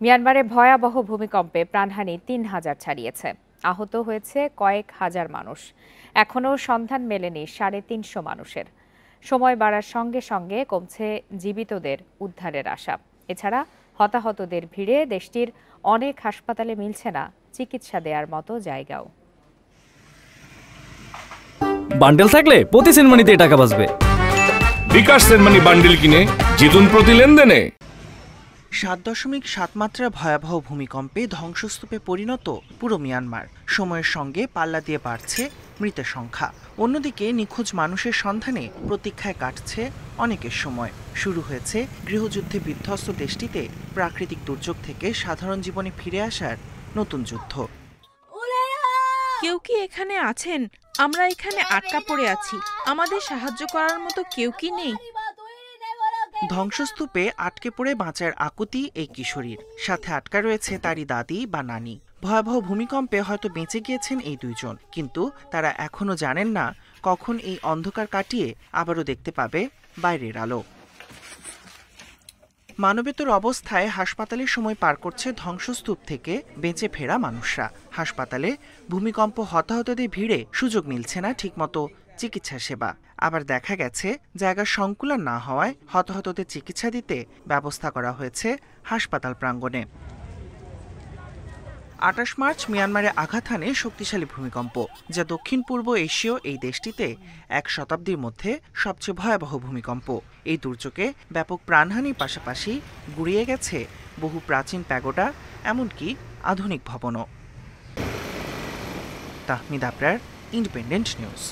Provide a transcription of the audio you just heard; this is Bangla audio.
মিয়ানমারে ভয়াবহ ভূমিকম্পে প্রাণহানি ৩,০০০ ছাড়িয়েছে। আহত হয়েছে কয়েক হাজার মানুষ। এখনও সন্ধান মেলেনি ৩৫০ মানুষের। সময় বাড়ার সঙ্গে সঙ্গে কমছে জীবিতদের উদ্ধারের আশা। এছাড়া হতাহতদের ভিড়ে দেশটির অনেক হাসপাতালে মিলছে না চিকিৎসা দেওয়ার মতো জায়গাও। বান্ডেল থাকলে প্রতি সেনমানিতে টাকা বাঁচবে। বিকাশ সেনমানি বান্ডেল কিনে জিতুন প্রতি লেনদেনে। ৭.৭ মাত্রা ভয়াবহ ভূমিকম্পে ধ্বংসস্তূপে পরিণত পুরো মিয়ানমার। সময়ের সঙ্গে পাল্লা দিয়ে বাড়ছে মৃতের সংখ্যা। অন্যদিকে নিখোঁজ মানুষের সন্ধানে প্রতীক্ষায় কাটছে অনেকের সময়। শুরু হয়েছে গৃহযুদ্ধে বিধ্বস্ত দেশটিতে প্রাকৃতিক দুর্যোগ থেকে সাধারণ জীবনে ফিরে আসার নতুন যুদ্ধ। কেউ কি এখানে আছেন? আমরা এখানে আটকা পড়ে আছি। আমাদের সাহায্য করার মতো কেউ কি নেই? ধ্বংসস্তূপে আটকে পড়ে বাঁচার আকুতি এই কিশোরীর। সাথে আটকা রয়েছে তারই দাদি বা নানি। ভয়াবহ ভূমিকম্পে হয়তো বেঁচে গিয়েছেন এই দুইজন, কিন্তু তারা এখনো জানেন না কখন এই অন্ধকার কাটিয়ে আবারও দেখতে পাবে বাইরের আলো। মানবেতর অবস্থায় হাসপাতালে সময় পার করছে ধ্বংসস্তূপ থেকে বেঁচে ফেরা মানুষরা। হাসপাতালে ভূমিকম্প হতাহতদের ভিড়ে সুযোগ মিলছে না ঠিকমতো চিকিৎসা সেবা। আবার দেখা গেছে জায়গার সংকুলান না হওয়ায় হতাহতদের চিকিৎসা দিতে ব্যবস্থা করা হয়েছে হাসপাতাল প্রাঙ্গণে। ২৮ মার্চ মিয়ানমারে আঘাত হানে শক্তিশালী ভূমিকম্প, যা দক্ষিণ পূর্ব এশীয় এই দেশটিতে এক শতাব্দীর মধ্যে সবচেয়ে ভয়াবহ ভূমিকম্প। এই দুর্যোগে ব্যাপক প্রাণহানির পাশাপাশি গুঁড়িয়ে গেছে বহু প্রাচীন প্যাগোডা, এমনকি আধুনিক ভবনও। Tahmid Abrar, Independent news.